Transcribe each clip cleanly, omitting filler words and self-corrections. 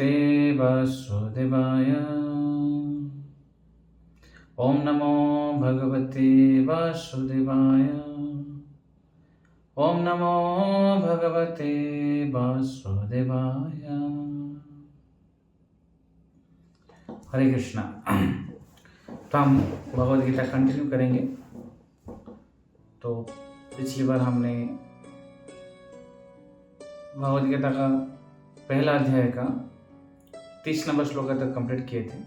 भगवते वासुदेवाय। ओम नमो भगवते वासुदेवाय। ओम नमो भगवते वासुदेवाय। हरे कृष्णा। तो हम भगवद गीता कंटिन्यू करेंगे। तो पिछली बार हमने भगवद गीता का पहला अध्याय का 30 नंबर श्लोक तक कंप्लीट किए थे,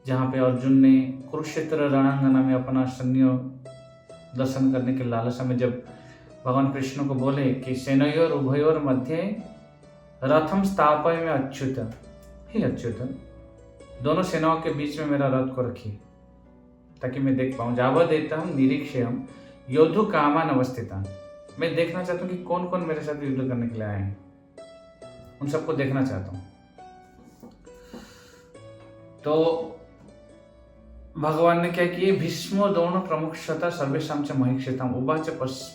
जहाँ पे अर्जुन ने कुरुक्षेत्र रणांगना में अपना सैन्य दर्शन करने के लालसा में जब भगवान कृष्ण को बोले कि सेनयोर उभयोर मध्य रथम स्थापय में अच्युत, हे अच्युत, दोनों सेनाओं के बीच में मेरा रथ को रखिए ताकि मैं देख पाऊँ। जावत देता हूँ निरीक्षम योद्धु कामान अवस्थिता। मैं देखना चाहता हूँ कि कौन कौन मेरे साथ युद्ध करने के लिए आए हैं, उन सबको देखना चाहता हूँ। तो भगवान ने क्या किए, भीष्मो द्रोण प्रमुखता सर्वेशाम च महिक्षिताम उवाच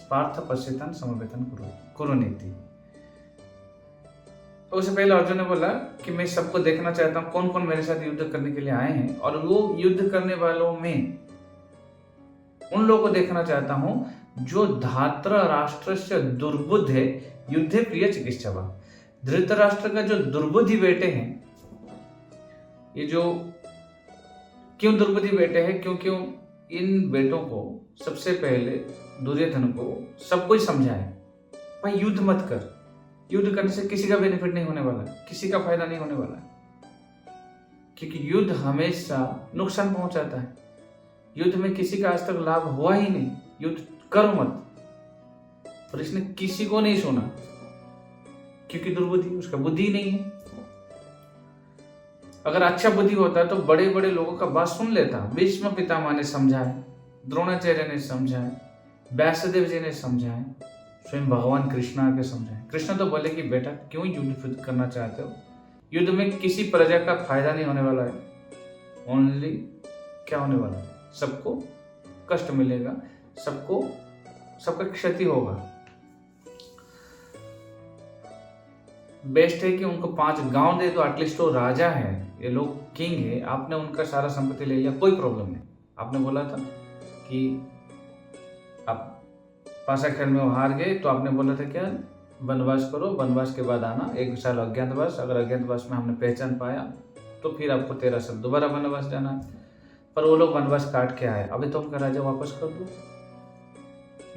पार्थ पश्यतान समवेतन कुरुनीति। तो उससे पहले अर्जुन ने बोला कि मैं सबको देखना चाहता हूँ कौन कौन मेरे साथ युद्ध करने के लिए आए हैं, और वो युद्ध करने वालों में उन लोगों को देखना चाहता हूँ जो धात्र राष्ट्र से दुर्बुद्ध है, युद्धे प्रिय चिकित्सा। धृतराष्ट्र का जो दुर्बुद्धि बेटे हैं, ये जो क्यों दुर्बुद्धि बेटे हैं, क्योंकि इन बेटों को सबसे पहले दुर्योधन को सब कोई समझाए, भाई युद्ध मत कर, युद्ध करने से किसी का बेनिफिट नहीं होने वाला, किसी का फायदा नहीं होने वाला, क्योंकि युद्ध हमेशा नुकसान पहुंचाता है। युद्ध में किसी का आज तक लाभ हुआ ही नहीं, युद्ध करो मत। और इसने किसी को नहीं सुना क्योंकि दुर्बुद्धि, उसका बुद्धि नहीं है। अगर अच्छा बुद्धि होता तो बड़े बड़े लोगों का बात सुन लेता। भीष्म पितामह ने समझाए, द्रोणाचार्य ने समझाए, व्यासदेव जी ने समझाए, स्वयं भगवान कृष्ण आके समझाए। कृष्ण तो बोले कि बेटा क्यों युद्ध करना चाहते हो, युद्ध में किसी प्रजा का फायदा नहीं होने वाला है, ओनली क्या होने वाला है, सबको कष्ट मिलेगा, सबका क्षति होगा। बेस्ट है कि उनको 5 गांव दे दो, एटलीस्ट वो राजा है, ये लोग किंग है, आपने उनका सारा संपत्ति ले लिया, कोई प्रॉब्लम नहीं। आपने बोला था कि आप पासा खेल में हार गए, तो आपने बोला था क्या, वनवास करो, वनवास के बाद आना, 1 साल अज्ञातवास, अगर अज्ञातवास में हमने पहचान पाया तो फिर आपको 13 साल दोबारा वनवास जाना है। पर वो लोग वनवास काट के आए, अभी तो उनका राजा वापस कर दो।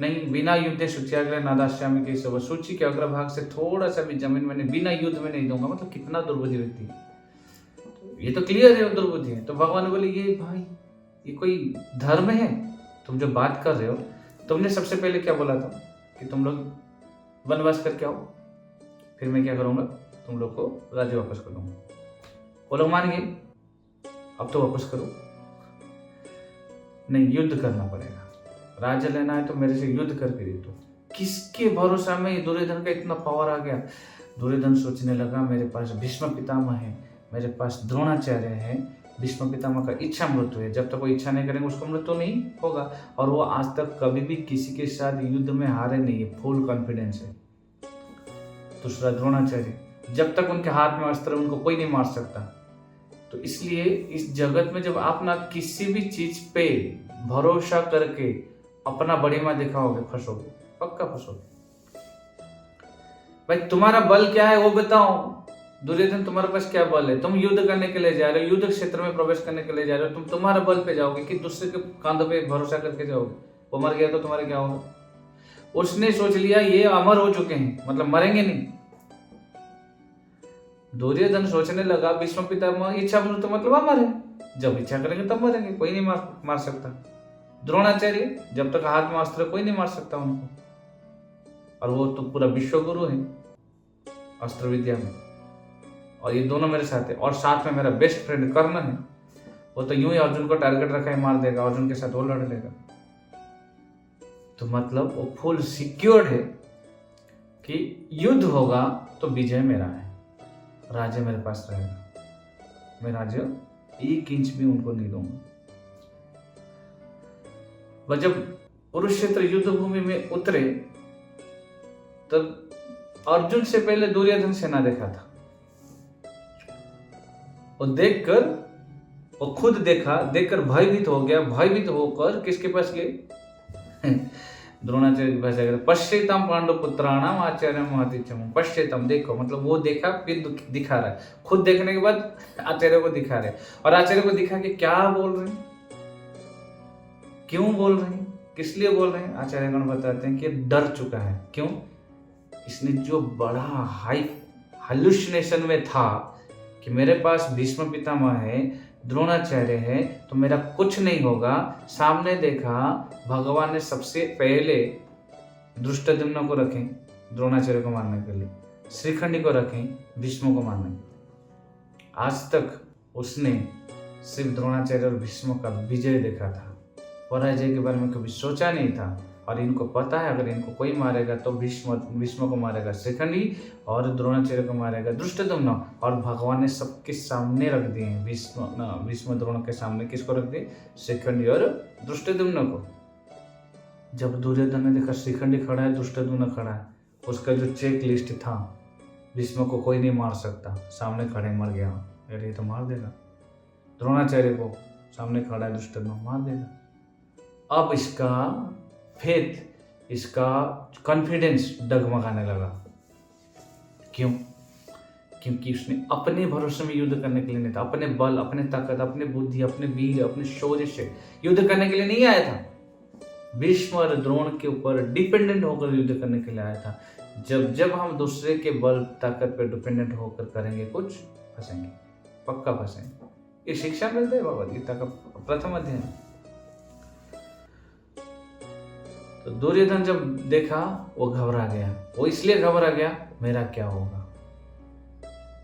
नहीं, बिना युद्ध शुच्याग्रह नादाश्यामी के सब, सूची के अग्रभाग से थोड़ा सा भी जमीन मैंने बिना युद्ध में नहीं दूंगा। मतलब कितना दुर्बुद्धि व्यक्ति है, ये तो क्लियर है दुर्बुद्धि है। तो भगवान बोले ये भाई ये कोई धर्म है, तुम जो बात कर रहे हो, तुमने सबसे पहले क्या बोला था कि तुम लोग वनवास करके आओ, फिर मैं क्या करूंगा, तुम लोग को राज्य वापस कर दूंगा। वो लोग मान गए, अब तो वापस करो। नहीं, युद्ध करना पड़ेगा, राज्य लेना है तो मेरे से युद्ध करके दे दो। किसके भरोसा में दुर्योधन का इतना पावर आ गया। दुर्योधन सोचने लगा मेरे पास भीष्म पितामह है, मेरे पास द्रोणाचार्य है, भीष्म पितामह का इच्छा मृत्यु है, जब तक वो इच्छा नहीं करेंगे उसको मृत्यु नहीं होगा। और वो आज तक कभी भी किसी के साथ युद्ध में हारे नहीं है, फुल कॉन्फिडेंस है। दूसरा द्रोणाचार्य, जब तक उनके हाथ में अस्त्र उनको कोई नहीं मार सकता। तो इसलिए इस जगत में जब आप ना किसी भी चीज पे भरोसा करके अपना बढ़िया दिखाओगे, फंसोगे, पक्का फंसोगे। भाई तुम्हारा बल क्या है वो बताओ। दुर्योधन तुम्हारे पास क्या बल है, तुम युद्ध करने के लिए जा रहे हो, युद्ध क्षेत्र में प्रवेश करने के लिए जा रहे हो, तुम्हारा बल पे जाओगे कि दूसरे के कांधों पे भरोसा करके जाओगे। वो मर गया तो तुम्हारे क्या होगा। उसने सोच लिया ये अमर हो चुके हैं, मतलब मरेंगे नहीं। दुर्योधन सोचने लगा भीष्म पितामह इच्छा मृत्यु मतलब अमर है, जब इच्छा करेंगे तब मरेंगे, कोई नहीं मार सकता। द्रोणाचार्य, जब तक हाथ में अस्त्र कोई नहीं मार सकता उनको, और वो तो पूरा विश्व गुरु है अस्त्र विद्या में। और ये दोनों मेरे साथ है, और साथ में मेरा बेस्ट फ्रेंड कर्ण है, वो तो यूं ही अर्जुन को टारगेट रखा है, मार देगा, अर्जुन के साथ वो लड़ लेगा। तो मतलब वो फुल सिक्योर्ड है कि युद्ध होगा तो विजय मेरा है, राज्य मेरे पास रहेगा, मैं राज्य 1 इंच भी उनको नहीं दूंगा। वह जब कुरुक्षेत्र युद्ध भूमि में उतरे तब अर्जुन से पहले दुर्योधन सेना देखा था। और देखकर, और खुद देखा, देखकर भयभीत हो गया, भयभीत होकर किसके पास गए? द्रोणाचार्य के पास गए। पश्येताम पांडव पुत्राणाम आचार्य महतीचम। पश्येताम, देखो, मतलब वो देखा फिर दिखा रहा है, खुद देखने के बाद आचार्य को दिखा रहे, और आचार्य को दिखा के क्या बोल रहे हैं, क्यों बोल रहे हैं, किस लिए बोल रहे हैं? आचार्यगण बताते हैं कि डर चुका है। क्यों? इसने जो बड़ा हाई हालुसिनेशन में था कि मेरे पास भीष्म पितामह है, द्रोणाचार्य है, तो मेरा कुछ नहीं होगा। सामने देखा, भगवान ने सबसे पहले धृष्टद्युम्न को रखें द्रोणाचार्य को मारने के लिए, श्रीखंडी को रखें भीष्म को मारने। आज तक उसने सिर्फ द्रोणाचार्य और भीष्म का विजय देखा था, पराजय के बारे में कभी सोचा नहीं था। और इनको पता है अगर इनको कोई मारेगा तो भीष्म को मारेगा श्रीखंडी, और द्रोणाचार्य को मारेगा धृष्टद्युम्न। और भगवान ने सबके सामने रख दिए भीष्म द्रोण के सामने किसको रख दिए? श्रीखंडी और धृष्टद्युम्न को। जब दुर्योधन ने देखा श्रीखंडी खड़ा है, धृष्टद्युम्न खड़ा है, उसका जो चेक लिस्ट था, भीष्म को कोई नहीं मार सकता, सामने खड़े मर गया, अरे तो मार देगा। द्रोणाचार्य को सामने खड़ा है, धृष्टद्युम्न मार देगा। अब इसका फेथ, इसका कॉन्फिडेंस डगमगाने लगा। क्यों? क्योंकि उसने अपने भरोसे में युद्ध करने के लिए नहीं था, अपने बल, अपने ताकत, अपने बुद्धि, अपने वीर, अपने शौर्य से युद्ध करने के लिए नहीं आया था। भीष्म और द्रोण के ऊपर डिपेंडेंट होकर युद्ध करने के लिए आया था। जब हम दूसरे के बल ताकत पर डिपेंडेंट होकर करेंगे कुछ, फंसेंगे, पक्का फंसेंगे। ये शिक्षा मिलता है भगवद गीता का प्रथम अध्याय। तो दुर्योधन जब देखा वो घबरा गया। वो इसलिए घबरा गया, मेरा क्या होगा।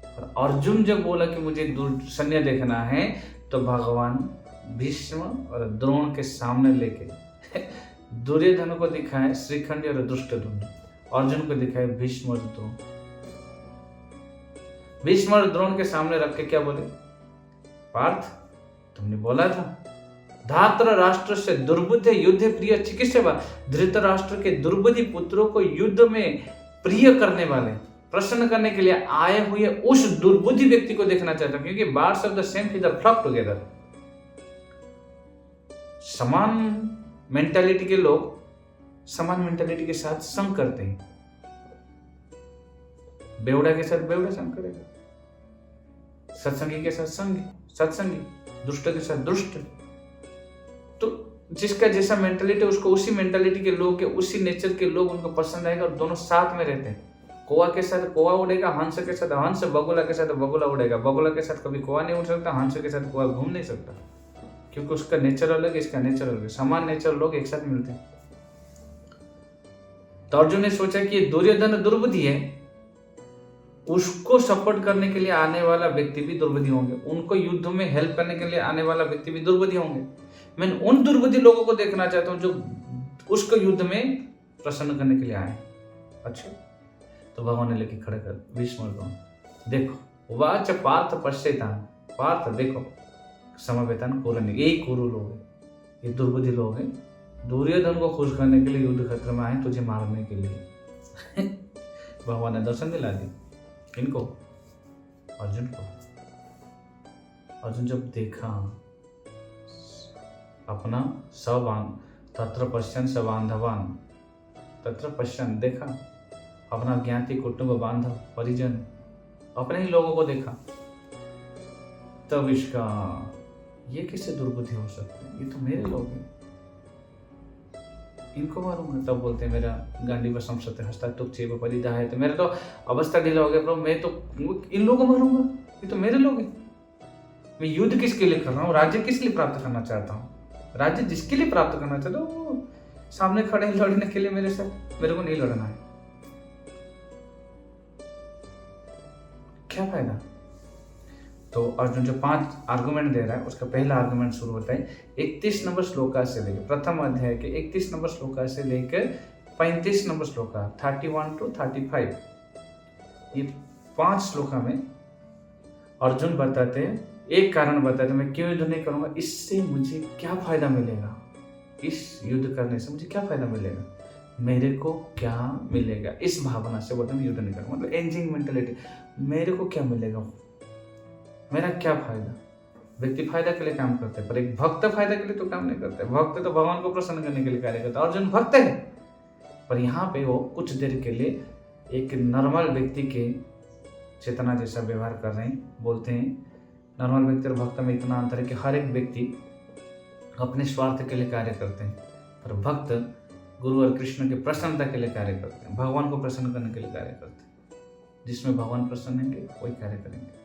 और अर्जुन जब बोला कि मुझे सैन्य देखना है, तो भगवान भीष्म और द्रोण के सामने लेके दुर्योधन को दिखाए श्रीखंडी और धृष्टद्युम्न, अर्जुन को दिखाए भीष्म और द्रोण। भीष्म और द्रोण के सामने रख के क्या बोले? पार्थ, तुमने बोला था धात्र राष्ट्र से दुर्बुद्धे युद्ध प्रिय चिकित्सा, धृतराष्ट्र के दुर्बुद्धि पुत्रों को युद्ध में प्रिय करने वाले, प्रसन्न करने के लिए आए हुए उस दुर्बुद्धि व्यक्ति को देखना चाहता हूं, क्योंकि birds of the same feather flock together. समान मेंटालिटी के लोग समान मेंटालिटी के साथ संग करते हैं। बेवड़ा के साथ बेवड़ा संग करेगा, सत्संगी के साथ सत्संगी, दुष्ट के साथ दुष्ट। तो जिसका जैसा मेंटालिटी, उसको उसी मेंटालिटी के लोग के, उसी नेचर के लोग उनको पसंद आएगा, और दोनों साथ में रहते हैं। कौवा के साथ कौवा उड़ेगा, हंस के साथ हंस, बगुला के साथ बगुला उड़ेगा। बगुला के साथ कभी कौवा नहीं उड़ सकता, हंस के साथ कौवा घूम नहीं सकता, क्योंकि उसका नेचर अलग है, इसका नेचर अलग है। समान नेचर लोग एक साथ मिलते हैं। तो अर्जुन ने सोचा कि दुर्योधन दुर्बुद्धि है, उसको सपोर्ट करने के लिए आने वाला व्यक्ति भी दुर्बुद्धि होंगे, उनको युद्ध में हेल्प करने के लिए आने वाला व्यक्ति भी दुर्बुद्धि होंगे। मैं उन दुर्बुद्धि लोगों को देखना चाहता हूं जो उसको युद्ध में प्रसन्न करने के लिए आए। अच्छा, तो भगवान ने लेके खड़े कर भीष्म को, देखो वाच पार्थ पश्येताम, पार्थ देखो, समवेतान कुरु, यही कुरु लोग हैं, ये दुर्बुद्धि लोग हैं, दुर्योधन को खुश करने के लिए युद्ध क्षेत्र में आए, तुझे मारने के लिए। भगवान ने दर्शन दिला दी इनको, अर्जुन को। अर्जुन जब देखा अपना तत्र पश्यन् स बांधवान, तत्र पश्यन्, देखा अपना ज्ञाति कुटुंब बांधव परिजन, अपने ही लोगों को देखा, तब इसका ये कैसे दुर्बुद्धि हो सकती है, ये तो मेरे लोग हैं, इनको मारूंगा। तब बोलते हैं मेरा गांडी वसम सत्य हस्ता तुक चेव परिदा है, तो मेरा तो अवस्था ढीला हो गया प्रभु, मैं तो इन लोगों को मारूंगा, ये तो मेरे लोग हैं। मैं युद्ध किसके लिए कर रहा हूँ, राज्य किस लिए प्राप्त करना चाहता हूँ, राज्य जिसके लिए प्राप्त करना चाहता हूँ, सामने खड़े हैं लड़ने के लिए मेरे साथ, मेरे को नहीं लड़ना है, क्या फायदा। तो अर्जुन जो 5 आर्गुमेंट दे रहा है, उसका पहला आर्गुमेंट शुरू होता है 31 नंबर श्लोका से लेकर, प्रथम अध्याय के 31 नंबर श्लोका से लेकर 35 नंबर श्लोका, 31 to 35, ये 5 श्लोका में अर्जुन बताते हैं, एक कारण बताते हैं, मैं क्यों युद्ध नहीं करूंगा, इससे मुझे क्या फायदा मिलेगा, इस युद्ध करने से मुझे क्या फायदा मिलेगा, मेरे को क्या मिलेगा, इस भावना से बोलते मैं युद्ध नहीं करूंगा, मतलब एंजिंग मेंटालिटी, मेरे को क्या मिलेगा, मेरा क्या फायदा। व्यक्ति फायदा के लिए काम करते हैं, पर एक भक्त फायदा के लिए तो काम नहीं करते। भक्त तो भगवान को प्रसन्न करने के लिए कार्य करता है। अर्जुन भक्त है, पर यहाँ पे वो कुछ देर के लिए एक नॉर्मल व्यक्ति के चेतना जैसा व्यवहार कर रहे हैं। बोलते हैं नॉर्मल व्यक्ति और भक्त में इतना अंतर है कि हर एक व्यक्ति अपने स्वार्थ के लिए कार्य करते हैं, पर भक्त गुरु और कृष्ण की प्रसन्नता के लिए कार्य करते हैं, भगवान को प्रसन्न करने के लिए कार्य करते हैं। जिसमें भगवान प्रसन्न होंगे वही कार्य करेंगे।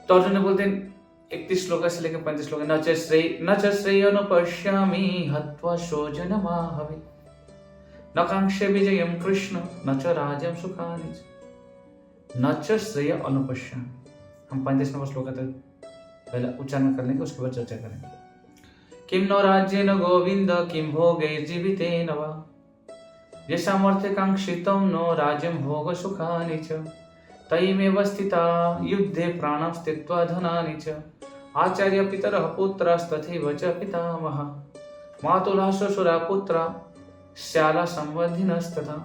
तो अर्जुन ने बोलते हैं 31 श्लोक से लेकर 35 श्लोक, न च श्रेयोनुपश्यामि हत्वा शोचनमाहवे न कांक्षे विजयं कृष्ण न च राज्यं सुखानि न च श्रेय अनुपश्यामि। हम 35 नंबर श्लोक तक पहले उच्चारण कर लेंगे, उसके बाद चर्चा करेंगे। किम नो राज्येन गोविंद किम भोगैर्जीवितेन वा यशामर्थ्यकांक्षितं नो राज्यं भोग सुखानि च तयिमेव स्थिता युद्धे प्राणं स्थित्वा धनानि च आचार्य पितरः पुत्रस्तथैव च पितामहः मातुलः श्वशुरा पुत्रा श्याला संवर्धिनस्तथा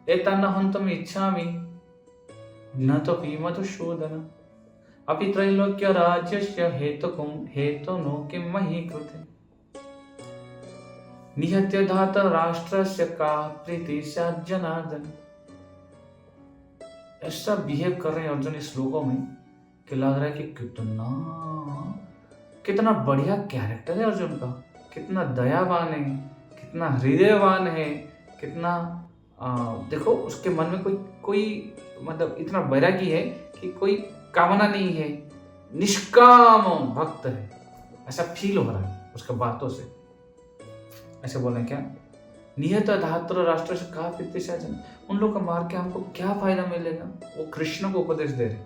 एतान्न हन्तुम् इच्छामि न तोऽपि मधुसूदन अपि त्रैलोक्य राज्यस्य हेतुनो किं मही कृते निहत्य धात राष्ट्रस्य का प्रीति स्यात् जनार्दन। ऐसा बिहेव कर रहे हैं अर्जुन इस श्लोकों में कि लग रहा है कि कितना बढ़िया कैरेक्टर है अर्जुन का, कितना दयावान है, कितना हृदयवान है, कितना देखो उसके मन में कोई मतलब इतना बैरागी है कि कोई कामना नहीं है, निष्काम भक्त है, ऐसा फील हो रहा है उसके बातों से। ऐसे बोले क्या निहत धात्र राष्ट्र से कहा जन, उन लोग का मार के हमको क्या फायदा मिलेगा। वो कृष्ण को उपदेश दे रहे,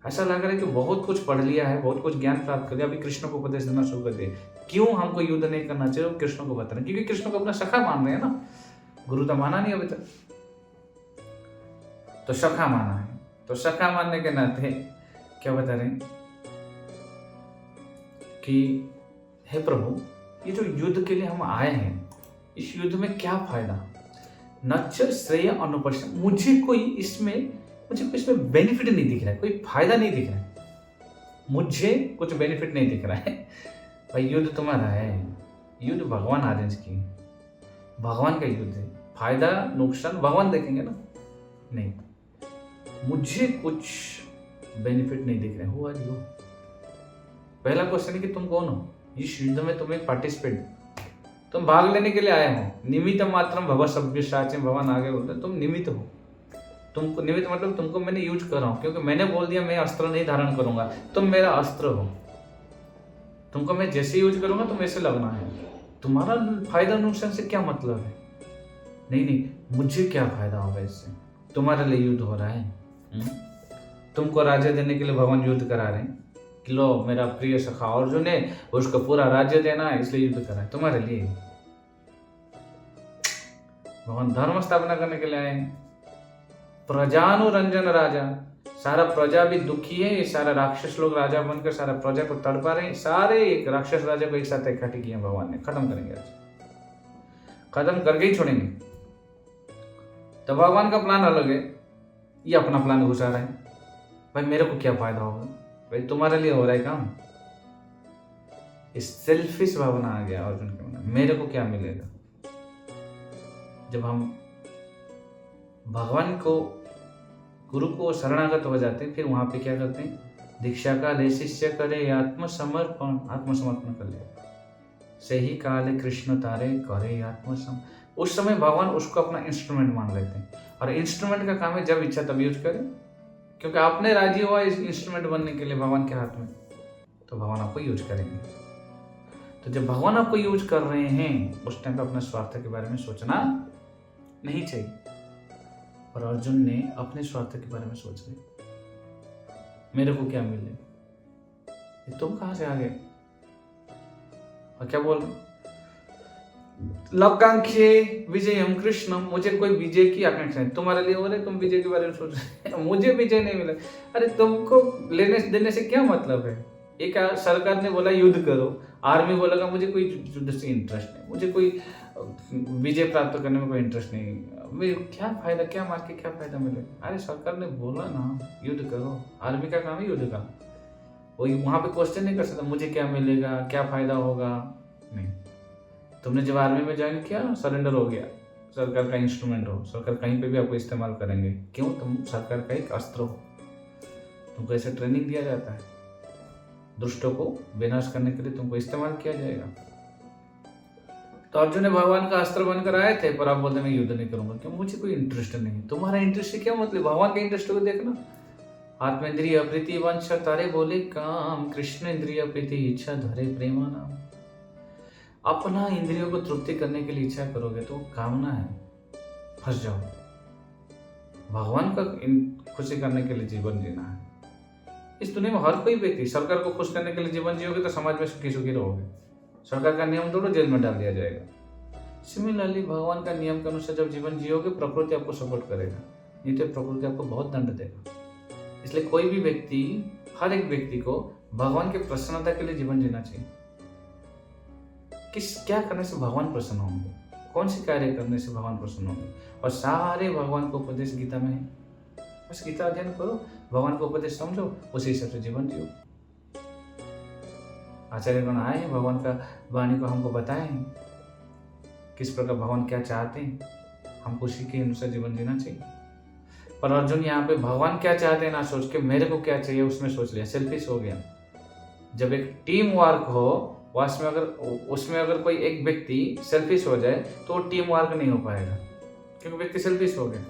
ऐसा लग रहा है कि बहुत कुछ पढ़ लिया है, बहुत कुछ ज्ञान प्राप्त कर लिया, अभी कृष्ण को उपदेश देना शुरू कर दिए। क्यों हमको युद्ध नहीं करना चाहिए, वो कृष्ण को बता रहे, क्योंकि कृष्ण को अपना सखा मान रहे हैं ना, गुरु तो माना नहीं अभी तक, तो सखा माना है। तो सखा मानने के नाते क्या बता रहे हैं कि हे प्रभु, ये जो युद्ध के लिए हम आए हैं, इस युद्ध में क्या फायदा। नच श्रेय अनुपश्य, मुझे कोई इसमें बेनिफिट नहीं दिख रहा है, कोई फायदा नहीं दिख रहा है, मुझे कुछ बेनिफिट नहीं दिख रहा है। भाई युद्ध तुम्हारा है, युद्ध भगवान आदेश की, भगवान का युद्ध है, फायदा नुकसान भगवान देखेंगे ना, नहीं, मुझे कुछ बेनिफिट नहीं दिख रहे। Who are you? पहला क्वेश्चन है कि तुम कौन हो इस युद्ध में, तुम एक पार्टिसिपेंट, तुम भाग लेने के लिए आए हो। निमित्त मात्रम भव सव्यसाची, भगवान आगे बोलते तुम निमित्त हो। तुमको निमित्त मतलब तुमको मैंने यूज कर रहा हूँ, क्योंकि मैंने बोल दिया मैं अस्त्र नहीं धारण करूंगा, तुम मेरा अस्त्र हो, तुमको मैं जैसे यूज करूंगा तुम वैसे लगना है। तुम्हारा फायदा नुकसान से क्या मतलब है? नहीं, मुझे क्या फायदा होगा इससे, तुम्हारे लिए युद्ध हो रहा है। तुमको राज्य देने के लिए भगवान युद्ध करा रहे हैं कि लो मेरा प्रिय सखा अर्जुन है, उसको पूरा राज्य देना है, इसलिए युद्ध करा है तुम्हारे लिए। भगवान धर्म स्थापना करने के लिए आए हैं। प्रजानुरंजन राजा, सारा प्रजा भी दुखी है, ये सारा राक्षस लोग राजा बनकर सारा प्रजा को तड़पा रहे हैं, सारे एक राक्षस राजा को एक साथ इकट्ठे किए भगवान ने, खत्म करेंगे आज, खत्म करके ही छोड़ेंगे। तो भगवान का प्लान अलग है, ये अपना प्लान घुसा रहा है। भाई मेरे को क्या फायदा होगा, भाई तुम्हारे लिए हो रहा है काम। इस सेल्फिश भावना आ गया अर्जुन के मन में, मेरे को क्या मिलेगा। जब हम भगवान को, गुरु को शरणागत हो जाते हैं, फिर वहां पे क्या करते हैं, दीक्षा काले शिष्य करे आत्मसमर्पण, आत्मसमर्पण कर ले, सही काले कृष्ण तारे करे आत्मसम। उस समय भगवान उसको अपना इंस्ट्रूमेंट मान लेते हैं, और इंस्ट्रूमेंट का काम है जब इच्छा तब यूज करें, क्योंकि आपने राजी हुआ इस इंस्ट्रूमेंट बनने के लिए भगवान के हाथ में, तो भगवान आपको यूज करेंगे। तो जब भगवान आपको यूज कर रहे हैं उस टाइम पे अपने स्वार्थ के बारे में सोचना नहीं चाहिए। और अर्जुन ने अपने स्वार्थ के बारे में सोच रहे, मेरे को क्या मिले, तुम कहां से आ गए। और क्या बोल, लकांक्षे विजयम कृष्ण, मुझे कोई विजय की आकांक्षा है। तुम्हारे लिए हो रहे, तुम विजय के बारे में सोच रहे, मुझे विजय नहीं मिला। अरे तुमको लेने देने से क्या मतलब है। एक सरकार ने बोला युद्ध करो, आर्मी बोलेगा मुझे कोई युद्ध से इंटरेस्ट नहीं, मुझे कोई विजय प्राप्त करने में कोई इंटरेस्ट नहीं, मेरे क्या फायदा, क्या मार के क्या फायदा मिलेगा? अरे सरकार ने बोला ना युद्ध करो, आर्मी का काम है युद्ध का। वही वहां पे क्वेश्चन नहीं कर सकता मुझे क्या मिलेगा, क्या फायदा होगा, नहीं। तुमने जब आर्मी में ज्वाइन किया, सरेंडर हो गया, सरकार का इंस्ट्रूमेंट हो, सरकार कहीं पे भी आपको इस्तेमाल करेंगे। क्यों? तुम सरकार का एक अस्त्र हो। तुमको ऐसे ट्रेनिंग दिया जाता है, दुष्टों को विनाश करने के लिए तुमको इस्तेमाल किया जाएगा। तो अर्जुन ने भगवान का अस्त्र बनकर आए थे, पर आप बोलते मैं युद्ध नहीं करूंगा। क्यों? मुझे कोई इंटरेस्ट नहीं। तुम्हारा इंटरेस्ट क्या मतलब? भगवान के इंटरेस्ट को देखना। आत्मेंद्रिय प्रीति वंश तारे बोले काम, कृष्ण इंद्रिय प्रीति इच्छा धरे प्रेमा नाम। अपना इंद्रियों को तृप्ति करने के लिए इच्छा करोगे तो कामना है, फंस जाओ। भगवान का खुशी करने के लिए जीवन जीना है। इस दुनिया में हर कोई व्यक्ति सरकार को खुश करने के लिए जीवन जियोगे तो समाज में सुखी सुखी रहोगे। सरकार का नियम तोड़ो, जेल में डाल दिया जाएगा। सिमिलरली भगवान का नियम के अनुसार जब जीवन जियोगे, प्रकृति आपको सपोर्ट करेगा, नहीं तो प्रकृति आपको बहुत दंड देगा। इसलिए कोई भी व्यक्ति, हर एक व्यक्ति को भगवान की प्रसन्नता के लिए जीवन जीना चाहिए। क्या करने से भगवान प्रसन्न होंगे, कौन से कार्य करने से भगवान प्रसन्न होंगे, और सारे भगवान को उपदेश गीता में है। बस गीता अध्ययन करो, भगवान को उपदेश समझो, उसी हिसाब से जीवन जियो। आचार्यगण आए हैं, भगवान का वाणी को हमको बताएं किस प्रकार भगवान क्या चाहते हैं, हमको उसी के अनुसार जीवन जीना चाहिए। पर अर्जुन यहाँ पे भगवान क्या चाहते हैं ना सोच के मेरे को क्या चाहिए उसमें सोच लिया, सेल्फिश हो गया। जब एक टीम वर्क हो, उसमें अगर कोई एक व्यक्ति सेल्फिश हो जाए तो टीम वर्क नहीं हो पाएगा, क्योंकि व्यक्ति सेल्फिश हो गया।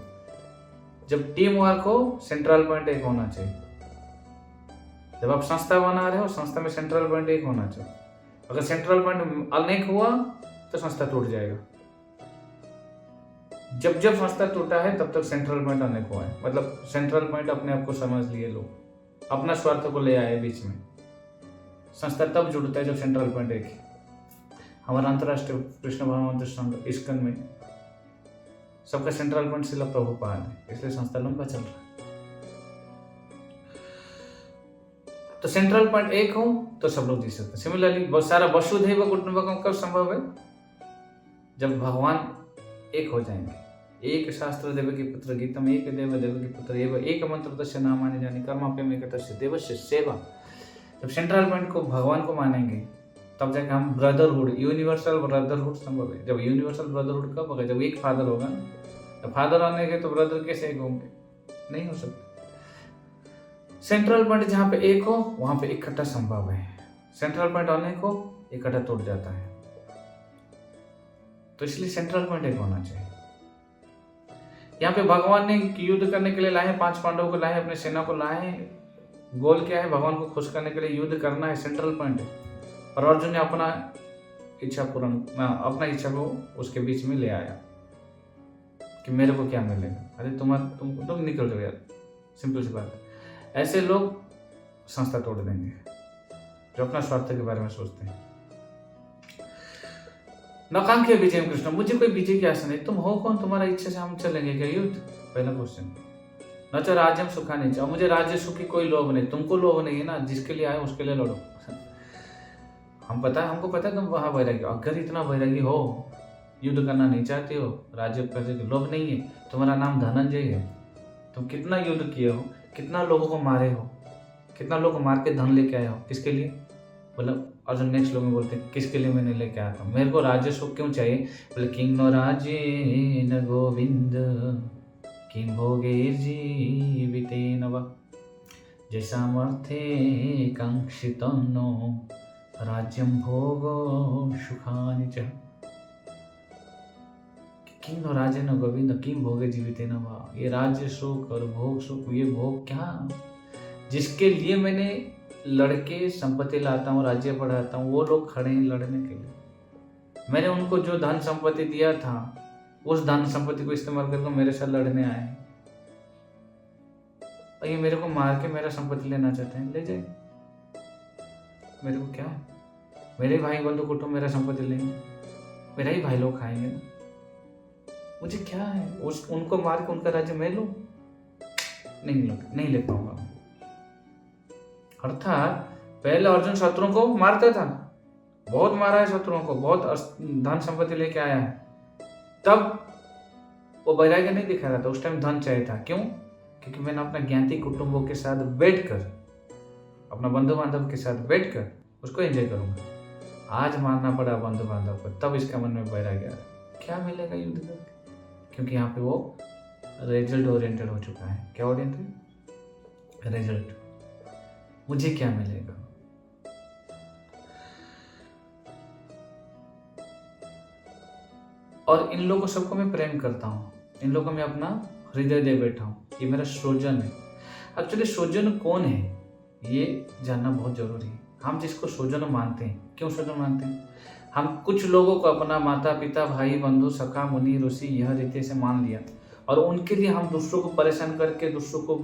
जब टीम वर्क हो, सेंट्रल पॉइंट एक होना चाहिए। जब आप संस्था बना रहे हो, संस्था में सेंट्रल पॉइंट एक होना चाहिए। अगर सेंट्रल पॉइंट अनेक हुआ तो संस्था टूट जाएगा। जब जब संस्था टूटा है तब तक सेंट्रल पॉइंट अनेक हुआ है, मतलब सेंट्रल पॉइंट अपने आप को समझ लिए लोग, अपना स्वार्थ को ले आए बीच में। संस्था तब जुड़ता है जब सेंट्रल पॉइंट एक है। हमारा अंतर्राष्ट्रीय कृष्ण भगवान संघ इस्कन में सबका सेंट्रल पॉइंट श्रील प्रभुपाद है, इसलिए संस्था लंबा चल रहा है। तो सेंट्रल पॉइंट एक हो तो सब लोग जी सकते। सिमिलरली बहुत सारा वसुधैव कुटुंबकम कब संभव है? जब भगवान एक हो जाएंगे। एक शास्त्र देव की पुत्र गीतम, एक देव देव की पुत्र एव, एक मंत्र तस्य नामानि जानी, कर्माप्यम एकतस्य देवस्य सेवा। जब सेंट्रल पॉइंट को भगवान को मानेंगे तब जाके हम ब्रदरहुड, यूनिवर्सल ब्रदरहुड संभव है। जब यूनिवर्सल ब्रदरहुड कब होगा? जब एक फादर होगा ना। तो फादर आने के तो ब्रदर कैसे एक होंगे? नहीं हो सकते। सेंट्रल पॉइंट जहाँ पे एक हो वहां पे इकट्ठा संभव है। सेंट्रल पॉइंट अनेक हो, इकट्ठा टूट जाता है। तो इसलिए सेंट्रल पॉइंट एक होना चाहिए। यहाँ पे भगवान ने युद्ध करने के लिए लाए, 5 पांडवों को लाए, अपने सेना को लाए। गोल क्या है? भगवान को खुश करने के लिए युद्ध करना है, सेंट्रल पॉइंट है। और अर्जुन ने अपना इच्छा को उसके बीच में ले आया कि मेरे को क्या मिलेगा। अरे तुम निकल जाओ यार, सिंपल सी बात है। ऐसे लोग संस्था तोड़ देंगे जो अपना स्वार्थ के बारे में सोचते हैं। नकांक्षी विजय कृष्ण, मुझे कोई विजय की आशा नहीं। तुम हो कौन? तुम्हारा इच्छा से हम चलेंगे क्या युद्ध? पहला क्वेश्चन। न तो राज्यम सुखा नहीं चाहो, मुझे राज्य सुख की कोई लोभ नहीं। तुमको लोभ नहीं है ना, जिसके लिए आए उसके लिए लड़ो। हमको पता है तुम वहां वैरागी। अगर इतना वैरागी हो, युद्ध करना नहीं चाहते हो, राज्य प्रजा की लोभ नहीं है, तुम्हारा नाम धनंजय है, तुम कितना युद्ध किए हो, कितना लोगों को मारे हो, कितना लोग मार के धन लेके आए हो, किसके लिए? मतलब अर्जुन नेक्स्ट लोग में बोलते हैं किसके लिए मैंने लेके आया था, मेरे को राज्य सुख क्यों चाहिए? बोले किंग नो राज्य न गोविंद किं भोगे जीवितेन वा जैसामर्थे कांक्षितं नो राज्यं भोगो सुखानि च। किंग नो राज्य न गोविंद किं भोगे जीवितेन वा। ये राज्य सुख और भोग सुख, ये भोग क्या? जिसके लिए मैंने लड़के संपत्ति लाता हूँ, राज्य बढ़ाता हूँ, वो लोग खड़े हैं लड़ने के लिए। मैंने उनको जो धन संपत्ति दिया था, उस धन संपत्ति को इस्तेमाल करके मेरे साथ लड़ने आए, और ये मेरे को मार के मेरा संपत्ति लेना चाहते हैं। ले जाए, मेरे को क्या है? मेरे भाई बंधु कुटुंब मेरा संपत्ति लेंगे, मेरा ही भाई लोग खाएंगे ना, मुझे क्या है? उनको मार के उनका राज्य मैं लूं? नहीं ले पाऊंगा। अर्थात पहले अर्जुन शत्रुओं को मारता था, बहुत मारा है शत्रुओं को, बहुत धन संपत्ति लेके आया है। तब वो वैराग्य नहीं दिखा रहा था, उस टाइम धन चाहिए था। क्यों? क्योंकि मैंने अपना ज्ञाति कुटुंबों के साथ बैठकर, अपना बंधु बांधव के साथ बैठकर उसको एंजॉय करूंगा। आज मारना पड़ा बंधु बांधव को, तब इसका मन में वैराग्य आया। क्या मिलेगा युद्ध करके? क्योंकि यहाँ पे वो रिजल्ट ओरिएंटेड हो चुका है। क्या ओरिएंटेड? रिजल्ट। मुझे क्या मिलेगा? और इन लोगों सबको मैं प्रेम करता हूँ, इन लोगों को मैं अपना हृदय दे बैठा हूँ, ये मेरा स्वजन है। एक्चुअली स्वजन कौन है ये जानना बहुत जरूरी है। हम जिसको स्वजन मानते हैं, क्यों स्वजन मानते हैं? हम कुछ लोगों को अपना माता पिता भाई बंधु सखा मुनि ऋषि यह रीति से मान लिया, और उनके लिए हम दूसरों को परेशान करके, दूसरों को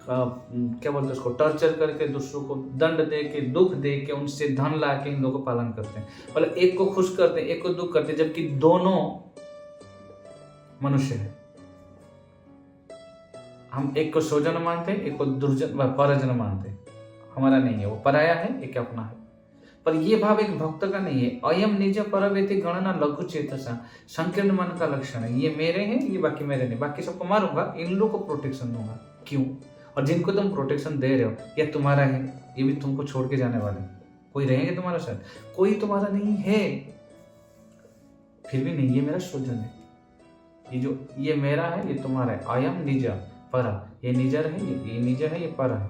क्या बोलते हैं उसको, टॉर्चर करके, दूसरों को दंड दे के, दुख दे के, उनसे धन ला के इन लोगों को पालन करते हैं। मतलब एक को खुश करते हैं, एक को दुख करते हैं, जबकि दोनों मनुष्य है। हम एक को स्वजन मानते हैं, एक को दुर्जन परजन मानते हैं। हमारा नहीं है, वो पराया है, एक अपना है। पर ये भाव एक भक्त का नहीं है। अयम निज परवेति गणना लघु चेतसा, संकीर्ण मन का लक्षण है। ये मेरे हैं, ये बाकी मेरे नहीं, बाकी सबको मारूंगा, इन लोगों को प्रोटेक्शन दूंगा। क्यों? और जिनको तुम प्रोटेक्शन दे रहे हो, ये तुम्हारा है, ये भी तुमको छोड़ के जाने वाले। कोई रहेंगे तुम्हारे साथ? कोई तुम्हारा नहीं है। फिर भी नहीं, ये मेरा स्वजन है, ये मेरा है, ये तुम्हारा है। अयम निज पर, ये निजर है, ये निज है, ये पर है।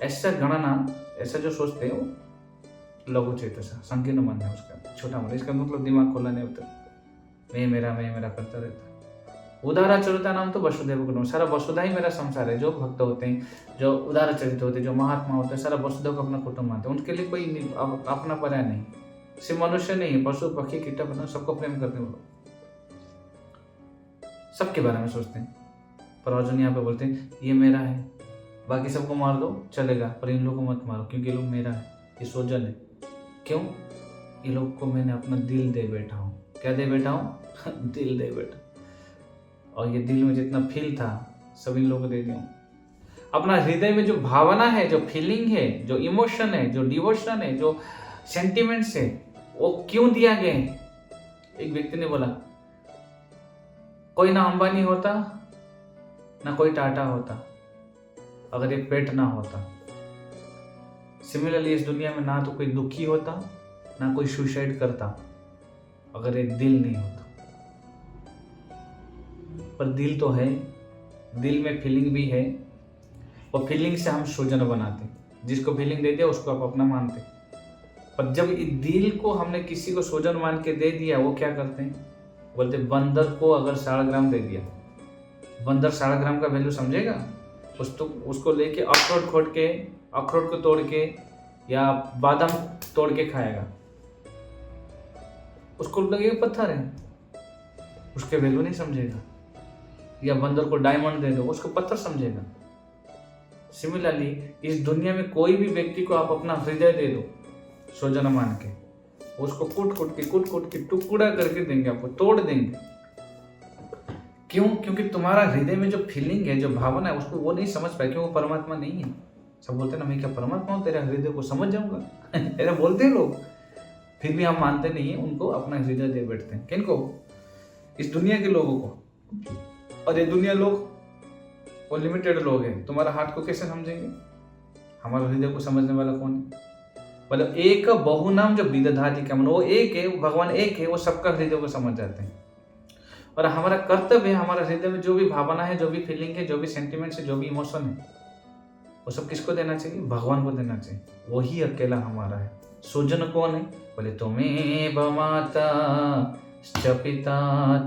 ऐसा गणना, ऐसा जो सोचते हैं वो लघु चेतसा, संकीर्ण मन है उसका, छोटा मन। इसका मतलब दिमाग खोला नहीं होता, मैं मेरा करता रहता। उदाराचरिता नाम तो वसुदेव कुटुंब, सारा वसुधा ही मेरा संसार है। जो भक्त होते हैं, जो उदारचरित होते हैं, जो महात्मा होते हैं, सारा वसुदेव को अपना कुटुंब मानते हैं। उनके लिए कोई अपना पर्याय नहीं, सिर्फ मनुष्य नहीं है, पशु पक्षी कीटा पतंग सबको प्रेम करते हैं। वो सबके बारे में सोचते हैं। पर अर्जुन यहाँ पे बोलते हैं ये मेरा है, बाकी सबको मार दो चलेगा, पर इन लोगों को मत मारो, क्योंकि ये लोग मेरा है, ये स्वजन है। क्यों? ये लोग को मैंने अपना दिल दे बैठा हूँ। क्या दे बैठा हूँ? दिल दे बैठा। और ये दिल में जितना फील था सब इन लोगों को दे दिया। अपना हृदय में जो भावना है, जो फीलिंग है, जो इमोशन है, जो डिवोशन है, जो सेंटिमेंट्स है, वो क्यों दिया गया है? एक व्यक्ति ने बोला कोई ना अंबानी होता ना कोई टाटा होता अगर एक पेट ना होता। सिमिलरली इस दुनिया में ना तो कोई दुखी होता ना कोई सुसाइड करता अगर एक दिल नहीं होता। पर दिल तो है, दिल में फीलिंग भी है, और फीलिंग से हम स्वजन बनाते। जिसको फीलिंग दे दिया उसको आप अपना मानते। पर जब इस दिल को हमने किसी को स्वजन मान के दे दिया, वो क्या करते हैं? बोलते बंदर को अगर 1.5 ग्राम दे दिया, बंदर 1.5 ग्राम का वैल्यू समझेगा? उसको लेके अखरोट को तोड़ के या बादाम तोड़ के खाएगा, उसको लगेगा पत्थर है, उसके वैल्यू नहीं समझेगा। या बंदर को डायमंड दे दो, उसको पत्थर समझेगा। सिमिलरली इस दुनिया में कोई भी व्यक्ति को आप अपना हृदय दे दो स्वजन मान के, उसको कूट के टुकड़ा करके देंगे, आपको तोड़ देंगे। क्यों? क्योंकि तुम्हारा हृदय में जो फीलिंग है, जो भावना है, उसको वो नहीं समझ पाए, क्योंकि वो परमात्मा नहीं है। सब बोलते हैं ना मैं क्या परमात्मा हूँ, तेरे हृदय को समझ जाऊंगा ऐसा बोलते हैं लोग। फिर भी हम मानते नहीं है, उनको अपना हृदय दे बैठते हैं। किनको? इस दुनिया के लोगों को। और ये दुनिया लोग वो लिमिटेड लोग हैं। तुम्हारा हार्ट को कैसे समझेंगे? हमारे हृदय को समझने वाला कौन है? मतलब एक बहुनाम जो विदधाति का मन, वो एक है, वो भगवान एक है, वो सबका हृदय को समझ जाते हैं। और हमारा कर्तव्य है, हमारा हृदय में जो भी भावना है, जो भी फीलिंग है, जो भी सेंटिमेंट्स है, जो भी इमोशन है, वो सब किसको देना चाहिए? भगवान को देना चाहिए। वही अकेला हमारा है। स्वजन कौन है? बोले त्वमेव माता च पिता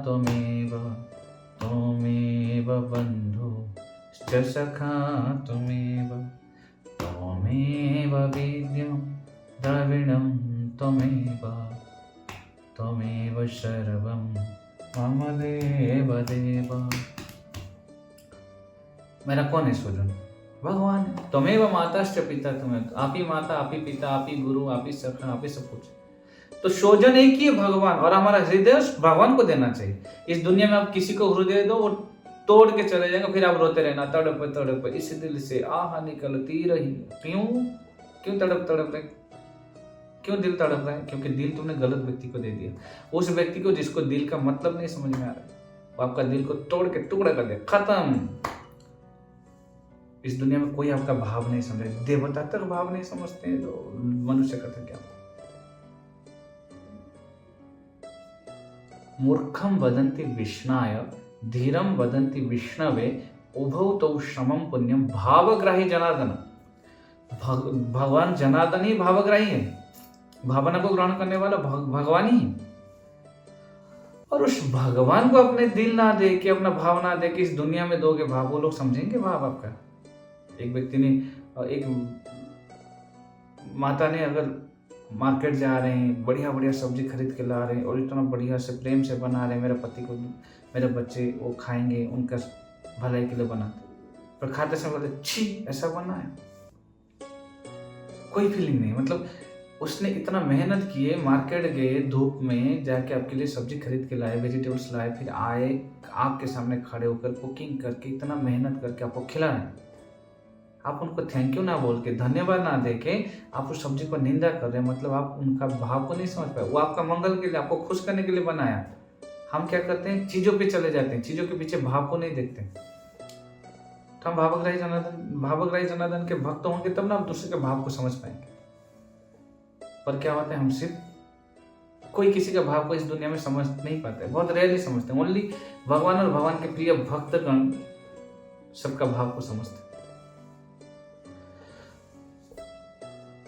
त्वमेव बंधु च सखा त्वमेव विद्यं द्रविणं त्वमेव सर्वं मम देव देव। मेरा कौन है स्वजन? भगवान है। त्वमेव माताश्च पिता, तुम्हें आप ही माता, आप ही पिता, आप ही गुरु, आप ही सखा, आप ही सब कुछ। तो स्वजन एक ही है भगवान, और हमारा हृदय भगवान को देना चाहिए। इस दुनिया में आप किसी को हृदय दो, वो तोड़ के चले जाएंगे, फिर आप रोते रहना तड़प इस दिल से आह निकलती रही। क्यों तड़प रहे? क्यों दिल तड़प रहा है? क्योंकि दिल तुमने गलत व्यक्ति को दे दिया, उस व्यक्ति को जिसको दिल का मतलब नहीं समझ में आ रहा है। वो आपका दिल को तोड़ के टुकड़ा कर दे, खत्म। इस दुनिया में कोई आपका भाव नहीं समझे, देवता तक भाव नहीं समझते हैं, तो मनुष्य करते क्या। मूर्खम वदन्ति विष्णाय धीरम वदन्ति विष्णवे उभौ तौ श्रमम पुण्यम भावग्राही जनार्दन। भगवान जनार्दन ही भावग्राही है, भावना को ग्रहण करने वाला भगवान ही। और उस भगवान को अपने दिल ना दे के, अपना भाव ना दे के इस दुनिया में दोगे भाव, वो लोग समझेंगे भाव आपका। एक व्यक्ति ने, एक माता ने, अगर मार्केट जा रहे हैं, बढ़िया बढ़िया सब्जी खरीद के ला रहे हैं और इतना बढ़िया से प्रेम से बना रहे हैं, मेरे पति को, मेरे बच्चे वो खाएंगे, उनका भलाई के लिए बनाते, पर खाते समय बोले छी ऐसा बना है, कोई फीलिंग नहीं। मतलब उसने इतना मेहनत किए, मार्केट गए, धूप में जाके आपके लिए सब्जी खरीद के लाए, वेजिटेबल्स लाए, फिर आए आपके सामने खड़े होकर कुकिंग करके, इतना मेहनत करके आपको खिला रहे हैं। आप उनको थैंक यू ना बोल के, धन्यवाद ना दे के आप उस सब्जी पर निंदा कर रहे हैं, मतलब आप उनका भाव को नहीं समझ पाए। वो आपका मंगल के लिए, आपको खुश करने के लिए बनाया। हम क्या करते हैं, चीजों पे चले जाते हैं, चीजों के पीछे भाव को नहीं देखते। तो हम भावग्राही जनार्दन के भक्त होंगे तब ना आप दूसरे के भाव को समझ पाएंगे। पर क्या होता है, हम सिर्फ कोई किसी का भाव को इस दुनिया में समझ नहीं पाते, बहुत रेयरली समझते हैं। ओनली भगवान और भगवान के प्रिय भक्तगण सबका भाव को समझते हैं।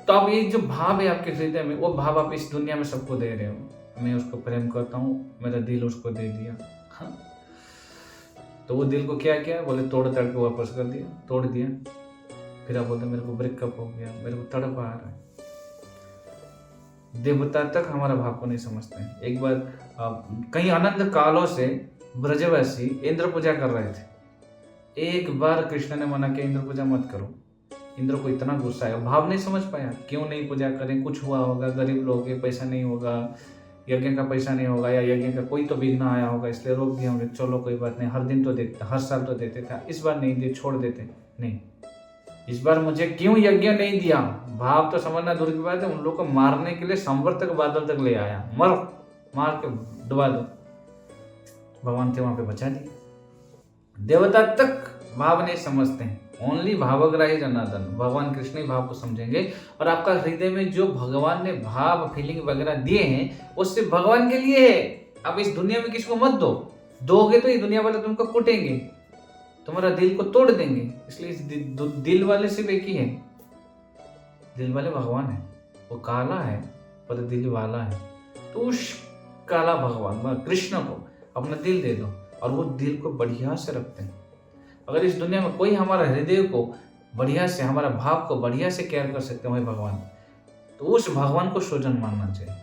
तो अब ये जो भाव है आपके हृदय में, वो भाव आप इस दुनिया में सबको दे रहे हो। मैं उसको प्रेम करता हूँ, मेरा दिल उसको दे दिया। हाँ। तो वो दिल को क्या किया, बोले तोड़ तड़ के वापस कर दिया, तोड़ दिया। फिर आप बोलते मेरे को ब्रेकअप हो गया, मेरे को तड़प आ रहा है। देवता तक हमारा भाव को नहीं समझते हैं। एक बार कई अनंत कालों से ब्रजवासी इंद्र पूजा कर रहे थे। एक बार कृष्ण ने मना किया, इंद्र पूजा मत करो। इंद्र को इतना गुस्सा आया, भाव नहीं समझ पाया, क्यों नहीं पूजा करें, कुछ हुआ होगा, गरीब लोग हैं, पैसा नहीं होगा, यज्ञ का पैसा नहीं होगा, या यज्ञ का कोई तो विघ्न आया होगा, इसलिए रोक दिया होंगे। चलो कोई बात नहीं, हर दिन तो देते, हर साल तो देते थे, इस बार नहीं दिए, छोड़ देते। नहीं, इस बार मुझे क्यों यज्ञ नहीं दिया, भाव तो समझना दूर की बात है। उन लोग को मारने के लिए संवर्तक बादल तक ले आया, मार के डुबा दो। भगवान थे वहां पे, बचा दिए। देवता तक भाव नहीं समझते हैं, ओनली भावग्राही जनार्दन, भगवान कृष्ण ही भाव को समझेंगे। और आपका हृदय में जो भगवान ने भाव, फीलिंग वगैरह दिए हैं, वो सिर्फ भगवान के लिए है। अब इस दुनिया में किसी को मत दो, दोगे तो ये दुनिया वाले तुमको कुटेंगे, तुम्हारा दिल को तोड़ देंगे। इसलिए इस दिल वाले सिर्फ एक ही है, दिल वाले भगवान है। वो काला है पर दिल वाला है। तो उस काला भगवान कृष्ण को अपना दिल दे दो, और वो दिल को बढ़िया से रखते हैं। अगर इस दुनिया में कोई हमारा हृदय को बढ़िया से, हमारा भाव को बढ़िया से केयर कर सकते हैं, वही भगवान, तो उस भगवान को स्वजन मानना चाहिए।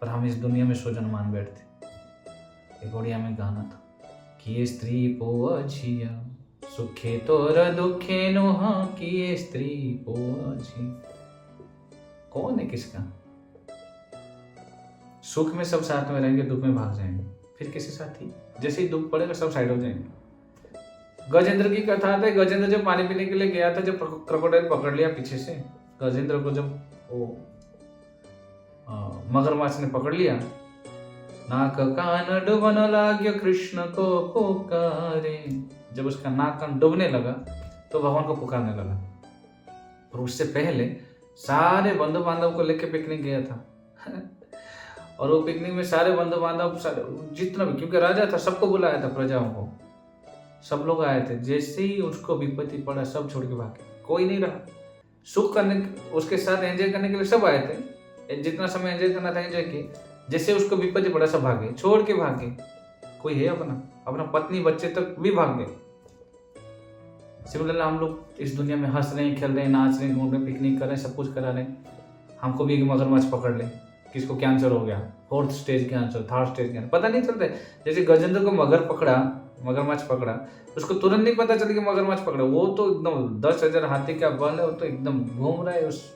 पर हम इस दुनिया में स्वजन मान बैठते। एक ओडिया में गाना था, किए स्त्री पोअझिया सुखे तोर दुखे नुहा, किए स्त्री पोअझी। कौन है किसका? सुख में सब साथ में रहेंगे, दुख में भाग जाएंगे, फिर किसी साथी। जैसे ही दुख पड़ेगा सब साइड हो जाएंगे। गजेंद्र की कथा है, गजेंद्र जब पानी पीने के लिए गया था, जब क्रोकोडाइल पकड़ लिया पीछे से, गजेंद्र को जब वो मगरमच्छ ने पकड़ लिया, नाक कान डूबन लाग्यो कृष्ण को पुकारे। जब उसका नाक कान डूबने लगा तो भगवान को पुकारने लगा। और उससे पहले सारे बंधु बांधव को लेके पिकनिक गया था और वो पिकनिक में सारे बंधु बांधव, जितना भी, क्योंकि राजा था, सबको बुलाया था, प्रजाओं को, सब लोग आए थे। जैसे ही उसको विपत्ति पड़ा, सब छोड़ के भागे, कोई नहीं रहा। सुख करने, उसके साथ एंजॉय करने के लिए सब आए थे, जितना समय एंजॉय करना था एंजॉय किए। जैसे उसको विपत्ति पड़ा, सब भागे, छोड़ के भागे। कोई है अपना पत्नी बच्चे तक भी भाग गए। सिमिलरली हम लोग इस दुनिया में हंस रहे हैं, खेल रहे हैं, नाच रहे हैं, घूम रहे हैं, पिकनिक कर रहे हैं, सब कुछ करा रहे हैं। हमको भी एक मगरमच्छ पकड़ ले, किसको कैंसर हो गया, 4th stage cancer, 3rd stage cancer, पता नहीं चलता। जैसे गजेंद्र को मगरमच्छ पकड़ा, उसको तुरंत नहीं पता चला कि मगरमच्छ पकड़ा। वो तो एकदम 10,000 हाथी का बल है, वो तो एकदम घूम रहा है, उस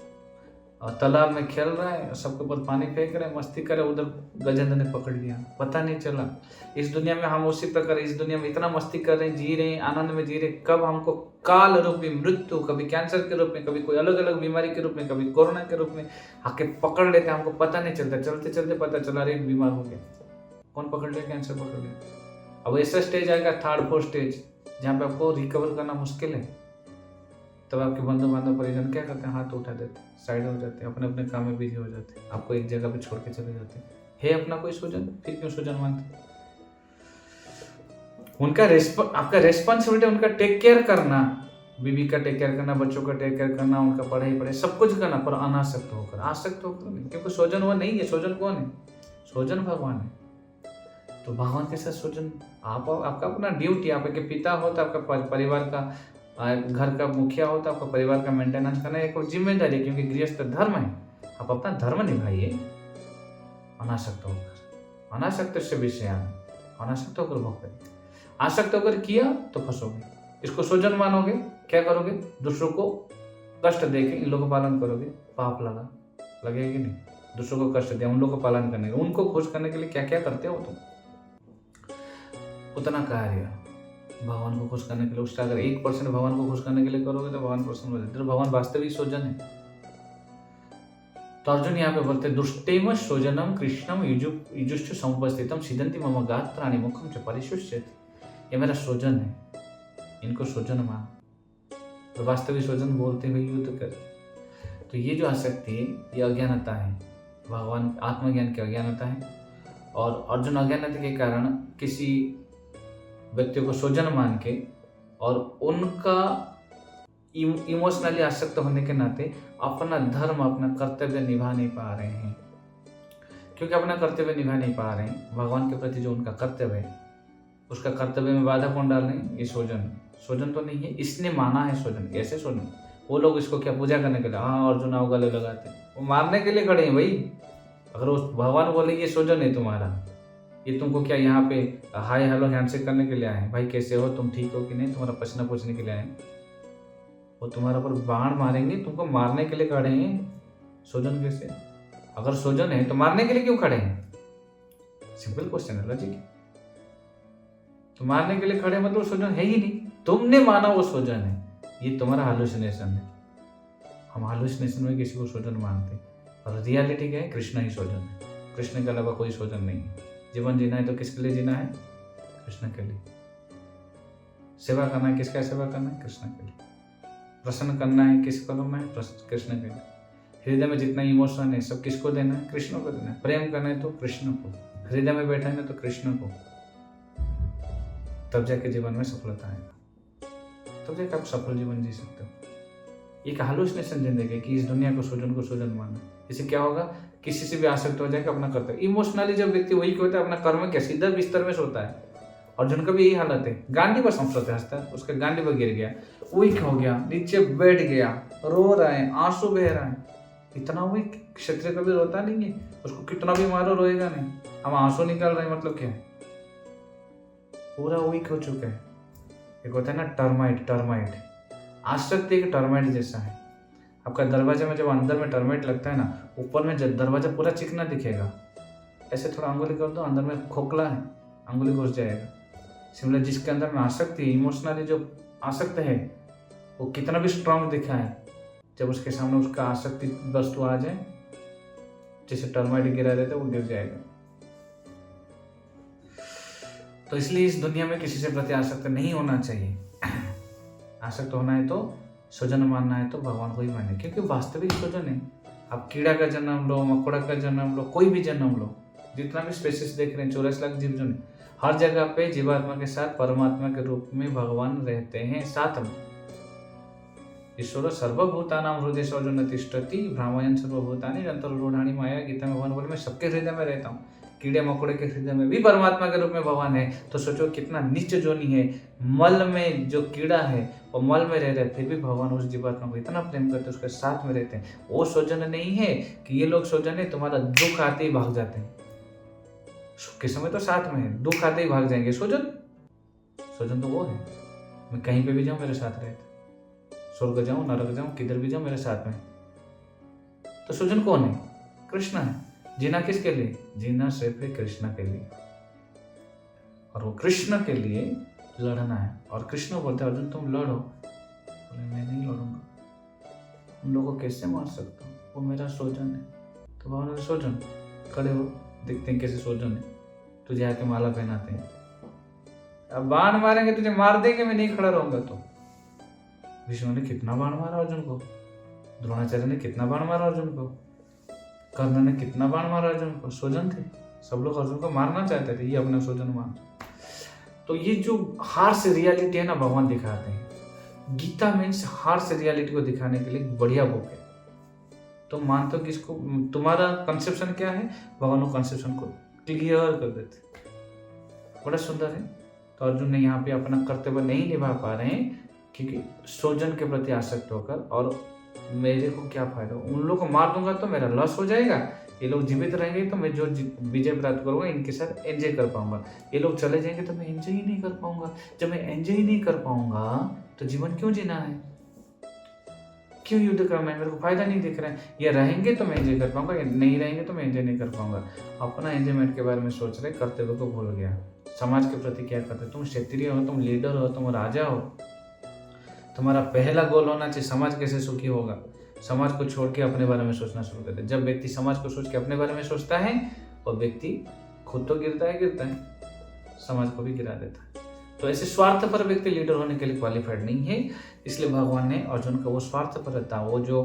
तालाब में खेल रहा है, सबके ऊपर पानी फेंक रहा है, मस्ती कर रहा है। उधर गजेंद्र ने पकड़ लिया, पता नहीं चला। इस दुनिया में हम उसी प्रकार इस दुनिया में इतना मस्ती कर रहे हैं, जी रहे हैं, आनंद में जी रहे, कब हमको काल रूपी मृत्यु, कभी कैंसर के रूप में, कभी कोई अलग अलग बीमारी के रूप में, कभी कोरोना के रूप में आके पकड़ लेते हैं, हमको पता नहीं चलता। चलते चलते पता चला, अरे बीमार हो गया। कौन पकड़ लिया? कैंसर पकड़ लिया। अब ऐसा स्टेज आएगा, थर्ड फोर्थ स्टेज, जहाँ पे आपको रिकवर करना मुश्किल है, तब आपके बंधु बांधव परिजन क्या करते हैं, हाथ उठा देते हैं, साइड हो जाते हैं, अपने अपने काम में बिजी हो जाते हैं, आपको एक जगह पे छोड़ के चले जाते हैं। है अपना कोई स्वजन, फिर क्यों स्वजन मानते? उनका आपका रेस्पॉन्सिबिलिटी उनका टेक केयर करना, बीवी का टेक केयर करना, बच्चों का टेक केयर करना, उनका पढ़ाई सब कुछ करना, पर अनासक्त होकर, आसक्त होकर नहीं, क्योंकि स्वजन वो नहीं है। स्वजन कौन है? स्वजन भगवान है। तो भगवान के साथ स्वजन आपका अपना ड्यूटी, आपके पिता हो तो आपका परिवार का, घर का मुखिया हो तो आपका परिवार का मेंटेनेंस करना एक जिम्मेदारी है, क्योंकि गृहस्थ धर्म है। आप अपना धर्म निभाइए अनासक्त होकर, अनासक्त से विषयान, अनासक्त होकर भोग करिए। आसक्त होकर किया तो फंसोगे, इसको स्वजन मानोगे, क्या करोगे? दूसरों को कष्ट देके इन लोगों को पालन करोगे, पाप लगेगा कि नहीं? दूसरों को कष्ट दिया, उन लोगों को पालन करने का, उनको खुश करने के लिए क्या क्या करते हो तुम, उतना कार्य भगवान को खुश करने के लिए, उसका अगर 1% भगवान को खुश करने के लिए करोगे तो भगवान प्रसन्न हो जाते हैं। भगवान वास्तविक स्वजन है। तो अर्जुन यहाँ पे बोलते हैं, दुष्टेम स्वजनम कृष्णम युजुष्ट समुपस्थितम सिदंति मम गात्राणि मुखम च परिशुष्यति। ये मेरा स्वजन है, इनको स्वजन मान। तो वास्तविक स्वजन बोलते हुए युद्ध कर। तो ये जो आसक्ति है, ये अज्ञानता है, भगवान आत्मज्ञान की अज्ञानता है। और अर्जुन अज्ञानता के कारण किसी व्यक्ति को स्वजन मान के और उनका इमोशनली आसक्त होने के नाते अपना धर्म, अपना कर्तव्य निभा नहीं पा रहे हैं। क्योंकि अपना कर्तव्य निभा नहीं पा रहे हैं, भगवान के प्रति जो उनका कर्तव्य है, उसका कर्तव्य में बाधा कौन डाल रहे हैं? ये स्वजन तो नहीं है, इसने माना है स्वजन। कैसे स्वजन? वो लोग इसको क्या पूजा करने के लिए, हाँ अर्जुन आओ गले लगाते, वो मारने के लिए खड़े हैं भाई। अगर उस भगवान बोले ये स्वजन है तुम्हारा, ये तुमको क्या यहाँ पे हाय हेलो हैंडशेक करने के लिए आए हैं, भाई कैसे हो तुम, ठीक हो कि नहीं, तुम्हारा पसीना पूछने के लिए आए हैं, वो तुम्हारा पर बाण मारेंगे, तुमको मारने के लिए खड़े हैं। स्वजन कैसे? अगर स्वजन है तो मारने के लिए क्यों खड़े हैं? सिंपल क्वेश्चन है, लॉजिक। तो मारने के लिए खड़े मतलब स्वजन है ही नहीं, तुमने माना वो स्वजन है, ये तुम्हारा हालुसिनेशन है। हम हालुसिनेशन में किसी को स्वजन मानते, और रियलिटी क्या है? कृष्ण ही स्वजन है, कृष्ण के अलावा कोई स्वजन नहीं है। जीवन जीना है तो किसके लिए जीना है? कृष्ण के लिए। सेवा करना है, किसका सेवा करना है? कृष्ण के लिए। प्रसन्न करना है, किसको करना है? कृष्ण के लिए। हृदय में जितना इमोशन है सब किसको देना है? कृष्ण को देना है। प्रेम करना है तो कृष्ण को, हृदय में बैठा है ना तो कृष्ण को, तब जाके जीवन में सफलता आएगा, तब जाके आप सफल जीवन जी सकते हो। एक हालुसिनेशन जिंदगी कि इस दुनिया को स्वजन मानना, इससे क्या होगा? किसी से भी आसक्त हो जाएगा, अपना कर्तव्य। इमोशनली जब व्यक्ति वही होता है, अपना कर्म क्या सीधा बिस्तर में सोता है। अर्जुन का भी यही हालत है, गांडी पर संसते हंसता है, उसका गांडी पर गिर गया, वीक हो गया, नीचे बैठ गया, रो रहा है, आंसू बह रहा है। इतना वीक क्षत्रिय कभी रोता नहीं है, उसको कितना भी मारो रोएगा नहीं। हम आंसू निकाल रहे हैं मतलब क्या है? पूरा वीक हो चुका है। एक होता है ना टर्माइट, आसक्ति एक टर्माइट जैसा है। आपका दरवाजे में जब अंदर में टर्माइट लगता है ना, ऊपर में जब दरवाजा पूरा चिकना दिखेगा, ऐसे थोड़ा अंगुली कर दो, अंदर में खोखला है, अंगुली घुस जाएगा। सिमिलर जिसके अंदर में आसक्ति, इमोशनली जो आसक्त है, वो कितना भी स्ट्रांग दिखा है, जब उसके सामने उसका आसक्ति वस्तु आ जाए, जैसे टर्माइट गिरा रहता है, वो गिर जाएगा। तो इसलिए इस दुनिया में किसी से प्रति आसक्त नहीं होना चाहिए। आसक्त होना है तो स्वजन मानना है तो भगवान को ही माने, क्योंकि वास्तविक स्वजन है। आप कीड़ा का जन्म लो, मकोड़ा का जन्म लो, कोई भी जन्म लो, जितना भी स्पेसिस देख रहे हैं, 84 लाख जीव जन, हर जगह पे जीवात्मा के साथ परमात्मा के रूप में भगवान रहते हैं साथ में। ईश्वर सर्वभूतानां हृदय सौजन्य तिष्ठति भ्रामयन् सर्वभूतानि अंतर्रूढ़ानि माया। गीता में भगवान बोले मैं सबके हृदय में रहता हूँ, कीड़े मकोड़े के हृदय में भी परमात्मा के रूप में भगवान है। तो सोचो कितना नीच जोनी है, मल में जो कीड़ा है वो मल में रह रहे, फिर भी भगवान उस जीवात्मा को इतना प्रेम करते, उसके साथ में रहते हैं। वो स्वजन नहीं है कि ये लोग स्वजन है, तुम्हारा दुख आते ही भाग जाते हैं। सुख के समय तो साथ में है, दुख आते ही भाग जाएंगे। स्वजन तो वो है, मैं कहीं पे भी जाऊं मेरे साथ रहते, स्वर्ग जाऊं नरक जाऊं किधर भी जाऊं मेरे साथ में। तो स्वजन कौन है? कृष्ण है। जीना किसके लिए? जीना सिर्फ कृष्ण के लिए, और वो कृष्ण के लिए लड़ना है। और कृष्ण बोलते हैं अर्जुन तुम लड़ो, बोले मैं नहीं लड़ूंगा, उन लोगों को कैसे मार सकता हूँ, वो मेरा स्वजन है। तो भगवान स्वजन खड़े हो, देखते हैं कैसे स्वजन है, तुझे आके माला पहनाते हैं, अब बाण मारेंगे तुझे मार देंगे, मैं नहीं खड़ा रहूंगा तो। भीष्म ने कितना बाण मारा अर्जुन को, द्रोणाचार्य ने कितना बाण मारा अर्जुन को, कर्ण ने कितना बाण मारा अर्जुन को। स्वजन थे, सब लोग अर्जुन को मारना चाहते थे, ये अपने स्वजन मान। तो ये जो हार्श रियलिटी है ना भगवान दिखाते हैं। गीता मीन्स हार्श रियलिटी को दिखाने के लिए बढ़िया बुक है। तुम मानते हो कि इसको, तुम्हारा कंसेप्शन क्या है, भगवान वो कंसेप्शन को क्लियर कर देते, बड़ा सुंदर है। तो अर्जुन ने यहाँ पे अपना कर्तव्य नहीं निभा पा रहे हैं क्योंकि स्वजन के प्रति आसक्त होकर, और मेरे को क्या फायदा, उन लोग को मार दूंगा तो मेरा लॉस हो जाएगा, ये लोग जीवित रहेंगे तो मैं जो विजय प्राप्त करूंगा इनके साथ एंजॉय कर पाऊंगा, ये लोग चले जाएंगे तो मैं एंजॉय ही नहीं कर पाऊंगा। जब मैं एंजॉय ही नहीं कर पाऊंगा तो जीवन क्यों जीना है, क्यों युद्ध करना है, मेरे को फायदा नहीं दिख रहा है। ये रहेंगे तो मैं एंजॉय कर पाऊंगा, या नहीं रहेंगे तो मैं एंजॉय नहीं कर पाऊंगा। अपना एंजॉयमेंट के बारे में सोच रहे, कर्तव्य को भूल गया। समाज के प्रति क्या करते, तुम क्षत्रिय हो, तुम लीडर हो, तुम राजा हो, तुम्हारा पहला गोल होना चाहिए समाज कैसे सुखी होगा। समाज को छोड़ के अपने बारे में सोचना शुरू करते हैं। जब व्यक्ति समाज को सोच के अपने बारे में सोचता है, और व्यक्ति खुद तो गिरता है, समाज को भी गिरा देता है। तो ऐसे स्वार्थपर व्यक्ति लीडर होने के लिए क्वालिफाइड नहीं है। इसलिए भगवान ने अर्जुन का वो स्वार्थपरता, वो जो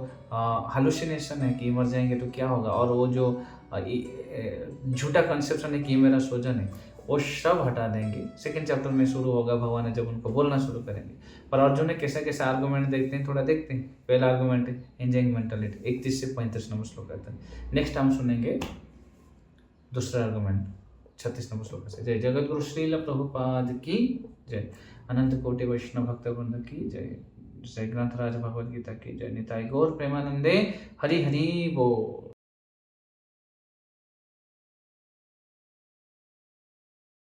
हालुसिनेशन है कि मर जाएंगे तो क्या होगा, और वो जो झूठा कंसेप्शन है कि मेरा स्वजन है, वो सब हटा देंगे। सेकंड चैप्टर में शुरू होगा, भगवान ने जब उनको बोलना शुरू करेंगे। पर अर्जुन ने कैसे कैसे आर्गुमेंट देखते हैं, थोड़ा देखते हैं। पहला आर्गुमेंट है एंजॉइंग मेंटालिटी, 31 से 35 नंबर श्लोक आता है। नेक्स्ट हम सुनेंगे दूसरा आर्गुमेंट 36 नंबर श्लोक से। जय जगत गुरु श्रील प्रभुपाद की जय, अनंत कोटि वैष्णव भक्त वृंद की जय, जय ग्रंथराज भगवद गीता की जय, निताई गौर प्रेमानंदे हरि हरि बोल।